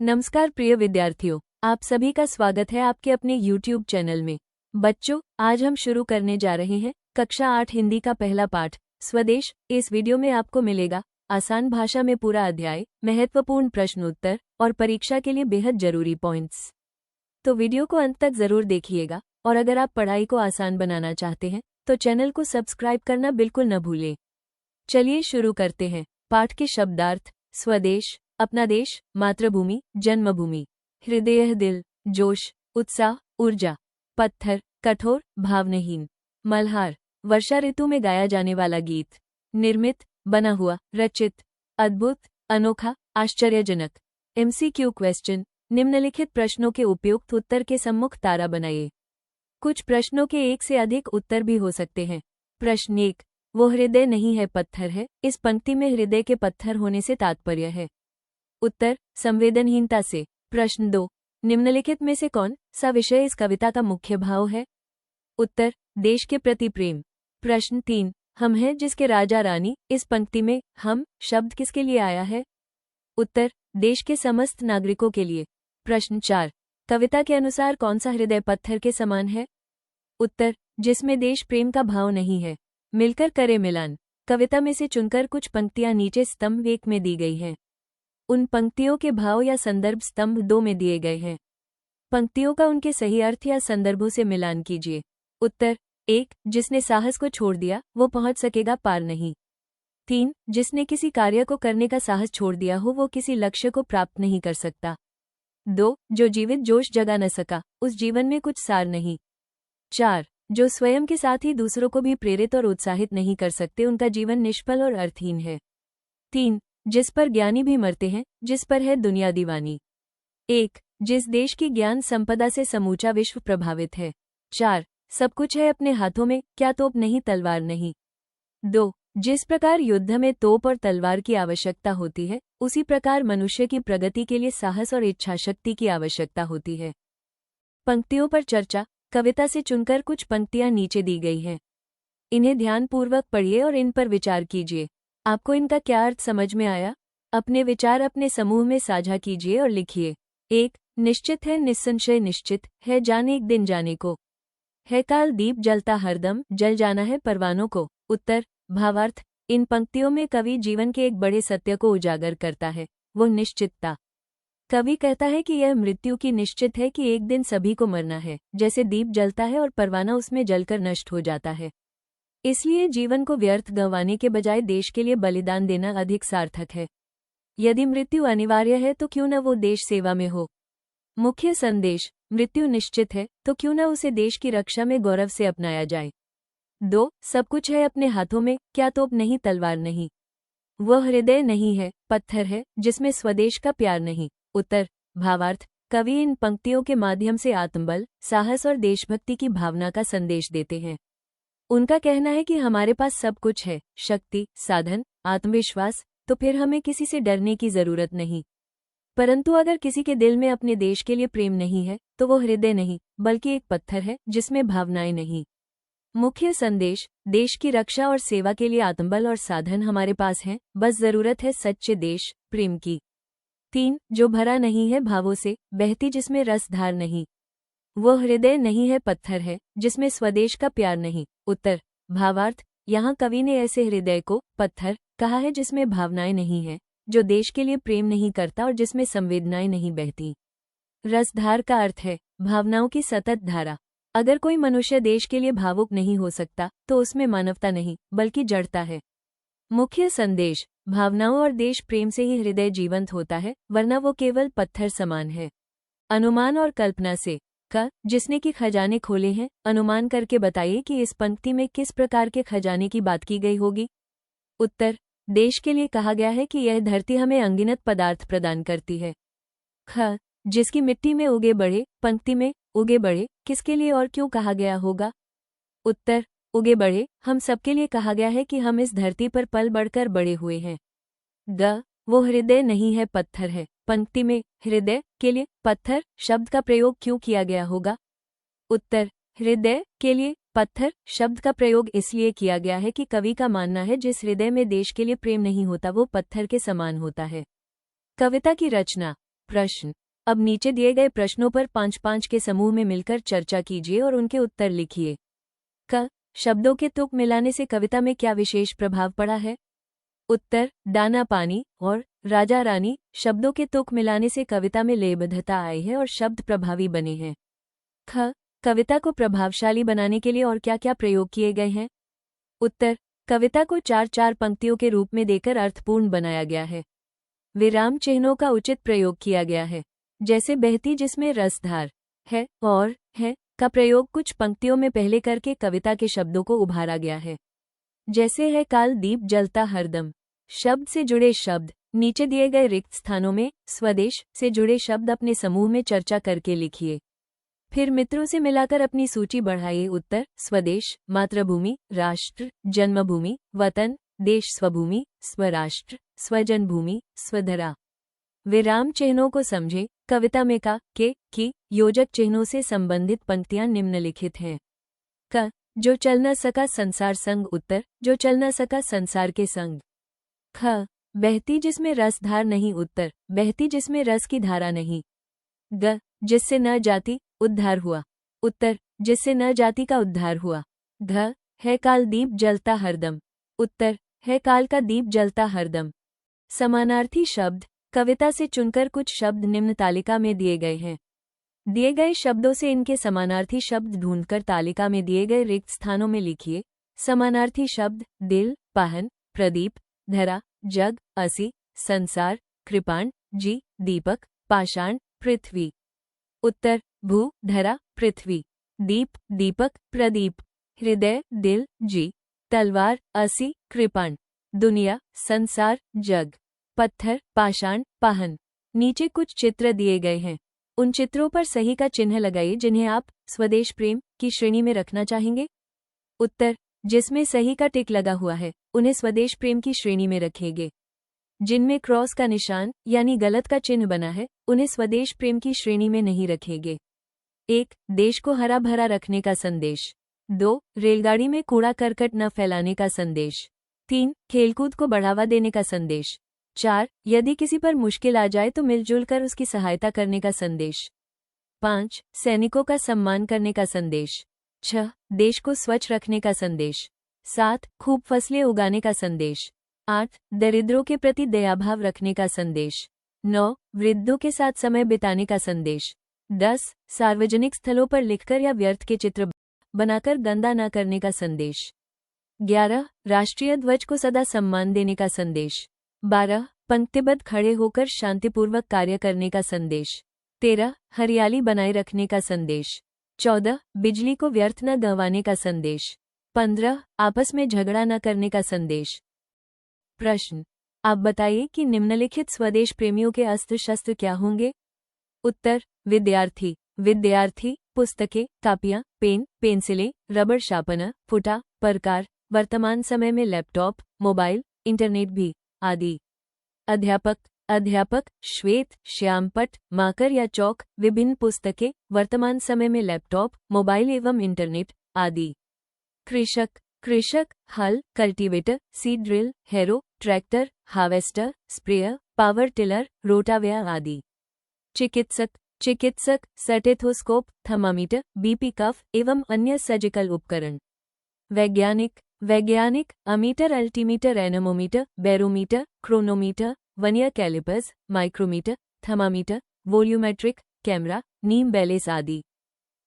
नमस्कार प्रिय विद्यार्थियों, आप सभी का स्वागत है आपके अपने YouTube चैनल में। बच्चों, आज हम शुरू करने जा रहे हैं कक्षा 8 हिंदी का पहला पाठ स्वदेश। इस वीडियो में आपको मिलेगा आसान भाषा में पूरा अध्याय, महत्वपूर्ण प्रश्न उत्तर और परीक्षा के लिए बेहद जरूरी पॉइंट्स। तो वीडियो को अंत तक जरूर देखिएगा और अगर आप पढ़ाई को आसान बनाना चाहते हैं तो चैनल को सब्सक्राइब करना बिल्कुल न भूलें। चलिए शुरू करते हैं। पाठ के शब्दार्थ। स्वदेश, अपना देश, मातृभूमि, जन्मभूमि। हृदय, दिल, जोश, उत्साह, ऊर्जा। पत्थर, कठोर, भावनाहीन। मल्हार, वर्षा ऋतु में गाया जाने वाला गीत। निर्मित, बना हुआ, रचित। अद्भुत, अनोखा, आश्चर्यजनक। MCQ क्वेश्चन, निम्नलिखित प्रश्नों के उपयुक्त उत्तर के सम्मुख तारा बनाइए। कुछ प्रश्नों के एक से अधिक उत्तर भी हो सकते हैं। प्रश्न 1, वो हृदय नहीं है पत्थर है। इस पंक्ति में हृदय के पत्थर होने से तात्पर्य है। उत्तर, संवेदनहीनता से। प्रश्न 2, निम्नलिखित में से कौन सा विषय इस कविता का मुख्य भाव है? उत्तर, देश के प्रति प्रेम। प्रश्न 3, हम हैं जिसके राजा रानी। इस पंक्ति में हम शब्द किसके लिए आया है? उत्तर, देश के समस्त नागरिकों के लिए। प्रश्न 4, कविता के अनुसार कौन सा हृदय पत्थर के समान है? उत्तर, जिसमें देश प्रेम का भाव नहीं है। मिलकर करे मिलान। कविता में से चुनकर कुछ पंक्तियां नीचे स्तंभ 1 में दी गई हैं। उन पंक्तियों के भाव या संदर्भ स्तंभ 2 में दिए गए हैं। पंक्तियों का उनके सही अर्थ या संदर्भों से मिलान कीजिए। उत्तर, 1, जिसने साहस को छोड़ दिया वो पहुंच सकेगा पार नहीं। 3, जिसने किसी कार्य को करने का साहस छोड़ दिया हो वो किसी लक्ष्य को प्राप्त नहीं कर सकता। 2, जो जीवित जोश जगा न सका उस जीवन में कुछ सार नहीं। 4, जो स्वयं के साथ ही दूसरों को भी प्रेरित और उत्साहित नहीं कर सकते उनका जीवन निष्फल और अर्थहीन है। 3, जिस पर ज्ञानी भी मरते हैं, जिस पर है दुनिया दीवानी। 1, जिस देश की ज्ञान संपदा से समूचा विश्व प्रभावित है। 4, सब कुछ है अपने हाथों में, क्या तोप नहीं तलवार नहीं। 2, जिस प्रकार युद्ध में तोप और तलवार की आवश्यकता होती है उसी प्रकार मनुष्य की प्रगति के लिए साहस और इच्छाशक्ति की आवश्यकता होती है। पंक्तियों पर चर्चा। कविता से चुनकर कुछ पंक्तियां नीचे दी गई हैं। इन्हें ध्यानपूर्वक पढ़िए और इन पर विचार कीजिए। आपको इनका क्या अर्थ समझ में आया? अपने विचार अपने समूह में साझा कीजिए और लिखिए। 1, निश्चित है, निस्संशय निश्चित है, जाने एक दिन जाने को है, काल दीप जलता हरदम, जल जाना है परवानों को। उत्तर, भावार्थ। इन पंक्तियों में कवि जीवन के एक बड़े सत्य को उजागर करता है, वो निश्चितता। कवि कहता है कि यह मृत्यु की निश्चित है कि एक दिन सभी को मरना है, जैसे दीप जलता है और परवाना उसमें जलकर नष्ट हो जाता है। इसलिए जीवन को व्यर्थ गंवाने के बजाय देश के लिए बलिदान देना अधिक सार्थक है। यदि मृत्यु अनिवार्य है तो क्यों न वो देश सेवा में हो। मुख्य संदेश, मृत्यु निश्चित है तो क्यों न उसे देश की रक्षा में गौरव से अपनाया जाए। 2, सब कुछ है अपने हाथों में, क्या तोप नहीं तलवार नहीं। वह हृदय नहीं है, पत्थर है, जिसमें स्वदेश का प्यार नहीं। उत्तर, भावार्थ। कवि इन पंक्तियों के माध्यम से आत्मबल, साहस और देशभक्ति की भावना का संदेश देते हैं। उनका कहना है कि हमारे पास सब कुछ है, शक्ति, साधन, आत्मविश्वास, तो फिर हमें किसी से डरने की जरूरत नहीं। परंतु अगर किसी के दिल में अपने देश के लिए प्रेम नहीं है तो वो हृदय नहीं बल्कि एक पत्थर है जिसमें भावनाएं नहीं। मुख्य संदेश, देश की रक्षा और सेवा के लिए आत्मबल और साधन हमारे पास हैं, बस जरूरत है सच्चे देश प्रेम की। 3, जो भरा नहीं है भावों से, बहती जिसमें रसधार नहीं। वो हृदय नहीं है, पत्थर है, जिसमें स्वदेश का प्यार नहीं। उत्तर, भावार्थ। यहाँ कवि ने ऐसे हृदय को पत्थर कहा है जिसमें भावनाएं नहीं है, जो देश के लिए प्रेम नहीं करता और जिसमें संवेदनाएं नहीं बहती। रसधार का अर्थ है भावनाओं की सतत धारा। अगर कोई मनुष्य देश के लिए भावुक नहीं हो सकता तो उसमें मानवता नहीं बल्कि जड़ता है। मुख्य संदेश, भावनाओं और देश प्रेम से ही हृदय जीवंत होता है, वरना वो केवल पत्थर समान है। अनुमान और कल्पना से। जिसने की खजाने खोले हैं, अनुमान करके बताइए कि इस पंक्ति में किस प्रकार के खजाने की बात की गई होगी। उत्तर, देश के लिए कहा गया है कि यह धरती हमें अनगिनत पदार्थ प्रदान करती है। जिसकी मिट्टी में उगे बड़े, पंक्ति में उगे बड़े किसके लिए और क्यों कहा गया होगा? उत्तर, उगे बड़े हम सबके लिए कहा गया है कि हम इस धरती पर पल बढ़कर बड़े हुए हैं। वो हृदय नहीं है, पत्थर है, पंक्ति में हृदय के लिए पत्थर शब्द का प्रयोग क्यों किया गया होगा? उत्तर, हृदय के लिए पत्थर शब्द का प्रयोग इसलिए किया गया है कि कवि का मानना है जिस हृदय में देश के लिए प्रेम नहीं होता वो पत्थर के समान होता है। कविता की रचना। प्रश्न। अब नीचे दिए गए प्रश्नों पर 5-5 के समूह में मिलकर चर्चा कीजिए और उनके उत्तर लिखिए। क। शब्दों के तुक मिलाने से कविता में क्या विशेष प्रभाव पड़ा है? उत्तर, दाना पानी और राजा रानी शब्दों के तुक मिलाने से कविता में लयबद्धता आई है और शब्द प्रभावी बने हैं। ख। कविता को प्रभावशाली बनाने के लिए और क्या क्या प्रयोग किए गए हैं? उत्तर, कविता को 4-4 पंक्तियों के रूप में देकर अर्थपूर्ण बनाया गया है। विराम चिन्हों का उचित प्रयोग किया गया है, जैसे बहती जिसमें रसधार है और है का प्रयोग कुछ पंक्तियों में पहले करके कविता के शब्दों को उभारा गया है, जैसे है काल दीप जलता हरदम। शब्द से जुड़े शब्द नीचे दिए गए रिक्त स्थानों में स्वदेश से जुड़े शब्द अपने समूह में चर्चा करके लिखिए। फिर मित्रों से मिलाकर अपनी सूची बढ़ाइए। उत्तर, स्वदेश, मातृभूमि, राष्ट्र, जन्मभूमि, वतन, देश, स्वभूमि, स्वराष्ट्र, स्वजन्मभूमि, स्वधरा। विराम चिन्हों को समझे। कविता में का, के, की योजक चिन्हों से संबंधित पंक्तियां निम्नलिखित हैं। क। जो चल न सका संसार संग। उत्तर, जो चल न सका संसार के संग। ख। बहती जिसमें रसधार नहीं। उत्तर, बहती जिसमें रस की धारा नहीं। ग। जिससे न जाति उद्धार हुआ। उत्तर, जिससे न जाति का उद्धार हुआ। घ। है काल दीप जलता हरदम। उत्तर, है काल का दीप जलता हरदम। समानार्थी शब्द कविता से चुनकर कुछ शब्द निम्न तालिका में दिए गए हैं। दिए गए शब्दों से इनके समानार्थी शब्द ढूंढकर तालिका में दिए गए रिक्त स्थानों में लिखिए। समानार्थी शब्द दिल, पाहन, प्रदीप, धरा, जग, असी, संसार, कृपाण, जी, दीपक, पाषाण, पृथ्वी। उत्तर, भू, धरा, पृथ्वी, दीप, दीपक, प्रदीप, हृदय, दिल, जी, तलवार, असी, कृपाण, दुनिया, संसार, जग, पत्थर, पाषाण, पाहन। नीचे कुछ चित्र दिए गए हैं, उन चित्रों पर सही का चिन्ह लगाइए जिन्हें आप स्वदेश प्रेम की श्रेणी में रखना चाहेंगे। उत्तर, जिसमें सही का टिक लगा हुआ है उन्हें स्वदेश प्रेम की श्रेणी में रखेंगे। जिनमें क्रॉस का निशान यानी गलत का चिन्ह बना है उन्हें स्वदेश प्रेम की श्रेणी में नहीं रखेंगे। 1. देश को हरा भरा रखने का संदेश। 2. रेलगाड़ी में कूड़ा करकट न फैलाने का संदेश। 3. खेलकूद को बढ़ावा देने का संदेश। 4. यदि किसी पर मुश्किल आ जाए तो मिलजुल कर उसकी सहायता करने का संदेश। 5. सैनिकों का सम्मान करने का संदेश। 6. देश को स्वच्छ रखने का संदेश। 7. खूब फसलें उगाने का संदेश। 8. दरिद्रों के प्रति दयाभाव रखने का संदेश। 9. वृद्धों के साथ समय बिताने का संदेश। 10. सार्वजनिक स्थलों पर लिखकर या व्यर्थ के चित्र बनाकर गंदा न करने का संदेश। 11. राष्ट्रीय ध्वज को सदा सम्मान देने का संदेश। 12. पंक्तिबद्ध खड़े होकर शांतिपूर्वक कार्य करने का संदेश। 13. हरियाली बनाए रखने का संदेश। 14. बिजली को व्यर्थ न गंवाने का संदेश। 15. आपस में झगड़ा न करने का संदेश। प्रश्न। आप बताइए कि निम्नलिखित स्वदेश प्रेमियों के अस्त्र शस्त्र क्या होंगे? उत्तर, विद्यार्थी। विद्यार्थी पुस्तकें, कापियां, पेन, पेंसिलें, रबड़ शार्पनर, फुटा, परकार, वर्तमान समय में लैपटॉप, मोबाइल, इंटरनेट भी आदि। अध्यापक। अध्यापक श्वेत, श्यामपट, मार्कर या चौक, विभिन्न पुस्तकें, वर्तमान समय में लैपटॉप, मोबाइल एवं इंटरनेट आदि। कृषक। कृषक हल, cultivator, seed drill, harrow, tractor, harvester, sprayer, power tiller, rotavator आदि। चिकित्सक। चिकित्सक स्टेथोस्कोप, थर्मामीटर, बीपी कफ एवं अन्य सर्जिकल उपकरण। वैज्ञानिक। वैज्ञानिक ammeter, altimeter, anemometer, barometer, chronometer, vernier calipers, micrometer, thermometer, volumetric, camera, नीम बैलेंस आदि।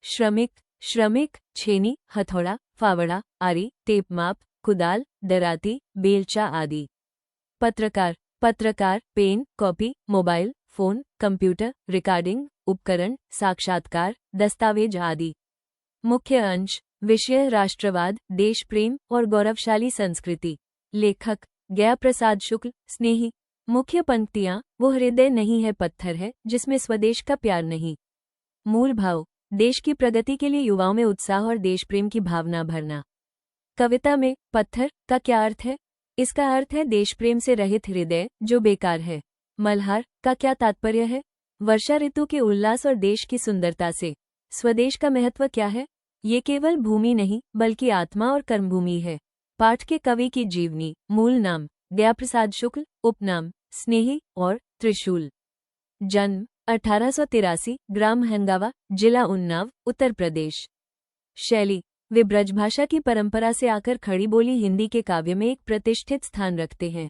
श्रमिक। श्रमिक छेनी, हथौड़ा, फावड़ा, आरी, टेप माप, कुदाल, दराती, बेलचा आदि। पत्रकार। पत्रकार pen, copy, mobile, phone, computer, recording उपकरण, साक्षात्कार, दस्तावेज आदि। मुख्य अंश। विषय राष्ट्रवाद, देश प्रेम और गौरवशाली संस्कृति। लेखक गया प्रसाद शुक्ल। स्नेही। मुख्य पंक्तियां, वो हृदय नहीं है पत्थर है जिसमें स्वदेश का प्यार नहीं। मूल भाव, देश की प्रगति के लिए युवाओं में उत्साह और देश प्रेम की भावना भरना। कविता में पत्थर का क्या अर्थ है? इसका अर्थ है देश प्रेम से रहित हृदय जो बेकार है। मल्हार का क्या तात्पर्य है? वर्षा ऋतु के उल्लास और देश की सुंदरता से। स्वदेश का महत्व क्या है? ये केवल भूमि नहीं बल्कि आत्मा और कर्मभूमि है। पाठ के कवि की जीवनी। मूल नाम गया प्रसाद शुक्ल, उपनाम स्नेही और त्रिशूल। जन्म 1883, ग्राम हंगावा, जिला उन्नाव, उत्तर प्रदेश। शैली, वे ब्रजभाषा की परंपरा से आकर खड़ी बोली हिंदी के काव्य में एक प्रतिष्ठित स्थान रखते हैं।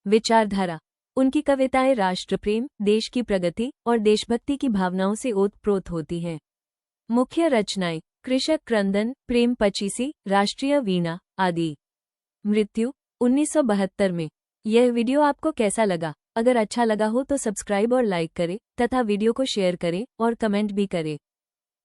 विचारधारा, उनकी कविताएं राष्ट्रप्रेम, देश की प्रगति और देशभक्ति की भावनाओं से ओतप्रोत होती हैं। मुख्य रचनाएं, कृषक क्रंदन, प्रेम पचीसी, राष्ट्रीय वीणा आदि। मृत्यु 1972 में। यह वीडियो आपको कैसा लगा? अगर अच्छा लगा हो तो सब्सक्राइब और लाइक करें तथा वीडियो को शेयर करें और कमेंट भी करें।